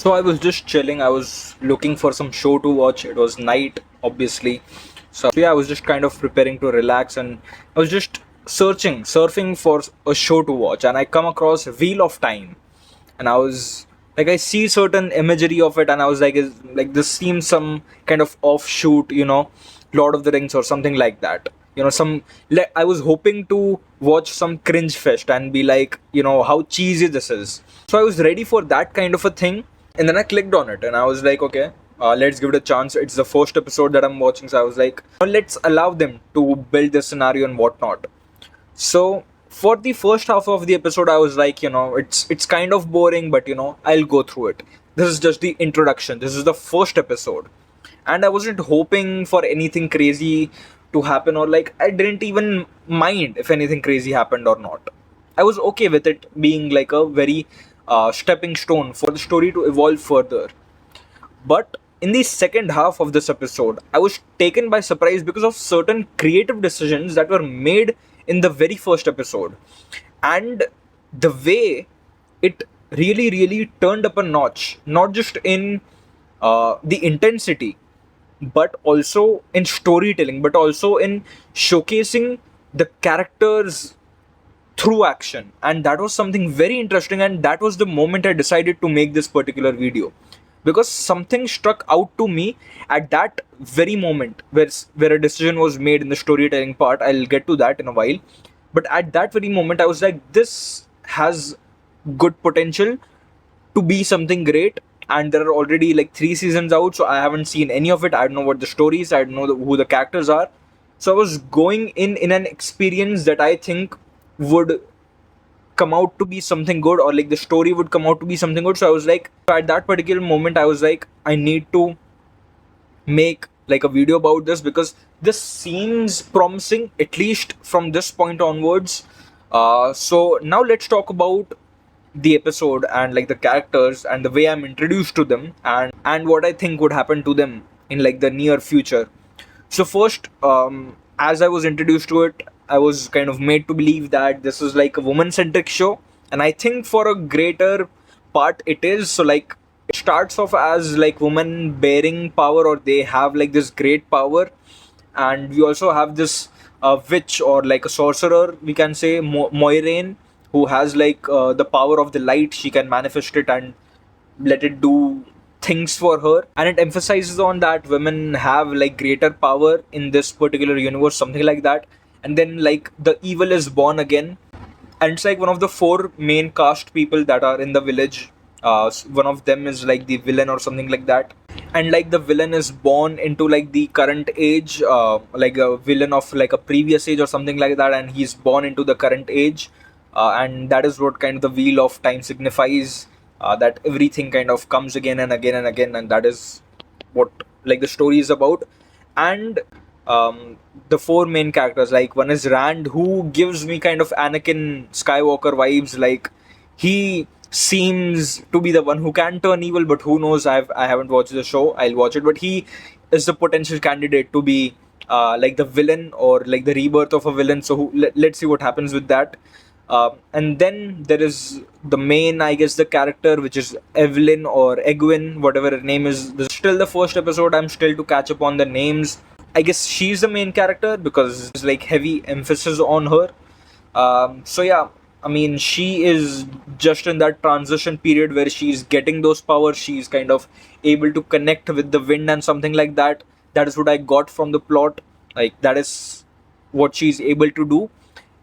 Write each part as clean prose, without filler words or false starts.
So I was just chilling. I was looking for some show to watch. It was night, obviously. So yeah, I was just kind of preparing to relax, and I was just surfing for a show to watch, and I come across Wheel of Time, and I was like, I see certain imagery of it, and I was like, like this seems some kind of offshoot, Lord of the Rings or something like that. Some like I was hoping to watch some cringe fest and be like, how cheesy this is. So I was ready for that kind of a thing, and then I clicked on it, and I was like, okay, let's give it a chance. It's the first episode that I'm watching, so I was like, let's allow them to build this scenario and whatnot. So for the first half of the episode, I was like, it's kind of boring, but I'll go through it. This is just the introduction. This is the first episode, and I wasn't hoping for anything crazy to happen, or like I didn't even mind if anything crazy happened or not. I was okay with it being like a very stepping stone for the story to evolve further. But in the second half of this episode, I was taken by surprise because of certain creative decisions that were made in the very first episode. And the way it really, really turned up a notch, not just in the intensity, but also in storytelling, but also in showcasing the characters through action. And that was something very interesting, and that was the moment I decided to make this particular video, because something struck out to me at that very moment where a decision was made in the storytelling part. I'll get to that in a while, but at that very moment I was like, this has good potential to be something great. And there are already like 3 seasons out, so I haven't seen any of it. I don't know what the story is. I don't know who the characters are. So I was going in an experience that I think would come out to be something good, or like the story would come out to be something good. So I was like, at that particular moment I was like, I need to make like a video about this, because this seems promising, at least from this point onwards. So now let's talk about the episode and like the characters and the way I'm introduced to them, and what I think would happen to them in like the near future. So first, as I was introduced to it, I was kind of made to believe that this is like a woman-centric show, and I think for a greater part it is. So like it starts off as like women bearing power, or they have like this great power, and we also have this witch or like a sorcerer, we can say, Moiraine, who has like the power of the light. She can manifest it and let it do things for her, and it emphasizes on that women have like greater power in this particular universe, something like that. And then like the evil is born again, and it's like one of the four main cast people that are in the village. One of them is like the villain or something like that, and like the villain is born into like the current age, like a villain of like a previous age or something like that, and he's born into the current age. And that is what kind of the wheel of time signifies, that everything kind of comes again and again and again, and that is what like the story is about. And the four main characters, like one is Rand, who gives me kind of Anakin Skywalker vibes. Like he seems to be the one who can turn evil, but who knows? I haven't watched the show. I'll watch it, but he is the potential candidate to be like the villain, or like the rebirth of a villain. So let's see what happens with that. And then there is the main, I guess, the character, which is Evelyn or Egwin, whatever her name is. This is still the first episode. I'm still to catch up on the names. I guess she's the main character because there's like heavy emphasis on her. So yeah, I mean, she is just in that transition period where she's getting those powers. She's kind of able to connect with the wind and something like that. That is what I got from the plot. Like that is what she's able to do,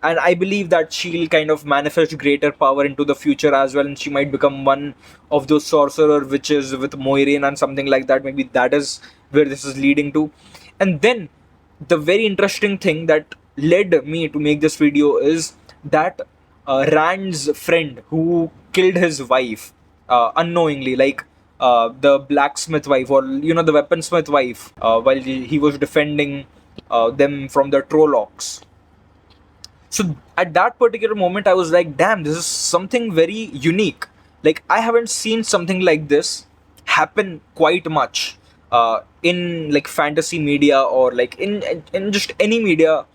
and I believe that she'll kind of manifest greater power into the future as well, and she might become one of those sorcerer witches with Moiraine and something like that. Maybe that is where this is leading to. And then the very interesting thing that led me to make this video is that Rand's friend who killed his wife unknowingly, like the blacksmith wife, or the weaponsmith wife, while he was defending them from the Trollocs. So at that particular moment, I was like, damn, this is something very unique. Like, I haven't seen something like this happen quite much in like fantasy media, or like in just any media,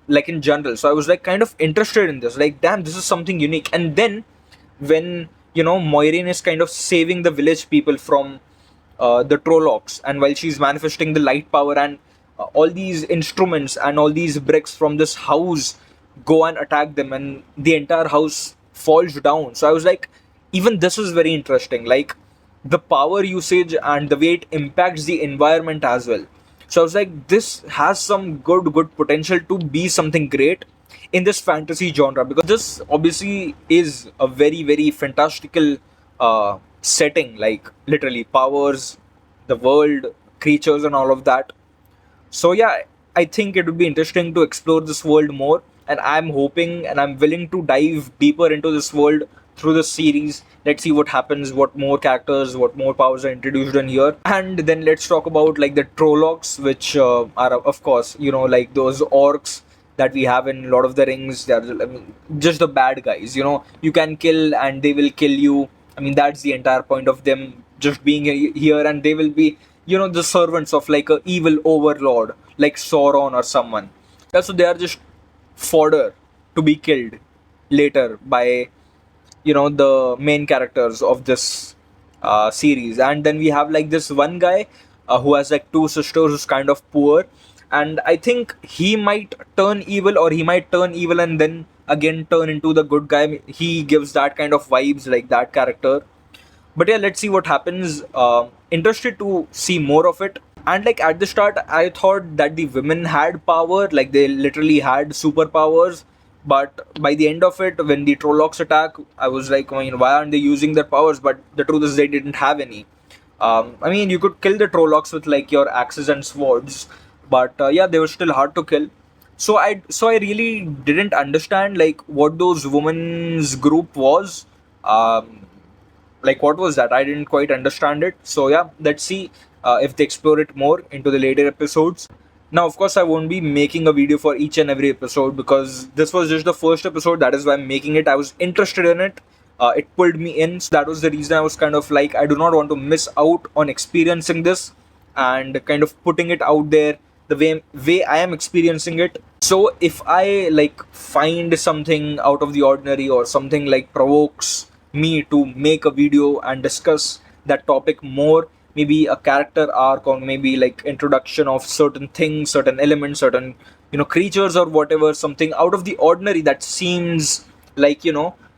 like in general. So I was like kind of interested in this. Like, damn, this is something unique. And then when Moiraine is kind of saving the village people from the Trollocs, and while she's manifesting the light power, and all these instruments and all these bricks from this house go and attack them, and the entire house falls down. So I was like, even this is very interesting, like the power usage and the way it impacts the environment as well. So I was like, this has some good potential to be something great in this fantasy genre, because this obviously is a very fantastical setting, like literally powers, the world, creatures, and all of that. So yeah, I think it would be interesting to explore this world more, and I'm hoping and I'm willing to dive deeper into this world through the series. Let's see what happens, what more characters, what more powers are introduced in here, and then let's talk about like the Trollocs, which are of course like those orcs that we have in Lord of the Rings. They're, I mean, just the bad guys. You can kill and they will kill you. I mean, that's the entire point of them just being here, and they will be the servants of like a evil overlord like Sauron or someone. Yeah, so they are just fodder to be killed later by the main characters of this series. And then we have like this one guy who has like two sisters who's kind of poor, and I think he might turn evil, or he might turn evil and then again turn into the good guy. He gives that kind of vibes, like that character. But yeah, let's see what happens. Interested to see more of it. And like at the start I thought that the women had power, like they literally had superpowers. But by the end of it, when the Trollocs attack, I was like, I mean, why aren't they using their powers? But the truth is they didn't have any. I mean, you could kill the Trollocs with like your axes and swords, but yeah, they were still hard to kill. So I really didn't understand like what those women's group was. um, like what was that? I didn't quite understand it. So yeah, let's see if they explore it more into the later episodes. Now of course I won't be making a video for each and every episode, because this was just the first episode. That is why I'm making it. I was interested in it. It pulled me in, so that was the reason I was kind of like, I do not want to miss out on experiencing this and kind of putting it out there the way I am experiencing it. So if I like find something out of the ordinary, or something like provokes me to make a video and discuss that topic more, maybe a character arc, or maybe like introduction of certain things, certain elements, certain creatures, or whatever, something out of the ordinary that seems like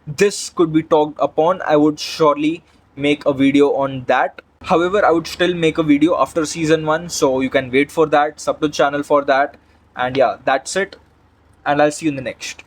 this could be talked upon, I would surely make a video on that. However, I would still make a video after season 1, so you can wait for that, sub to channel for that. And yeah, that's it, and I'll see you in the next.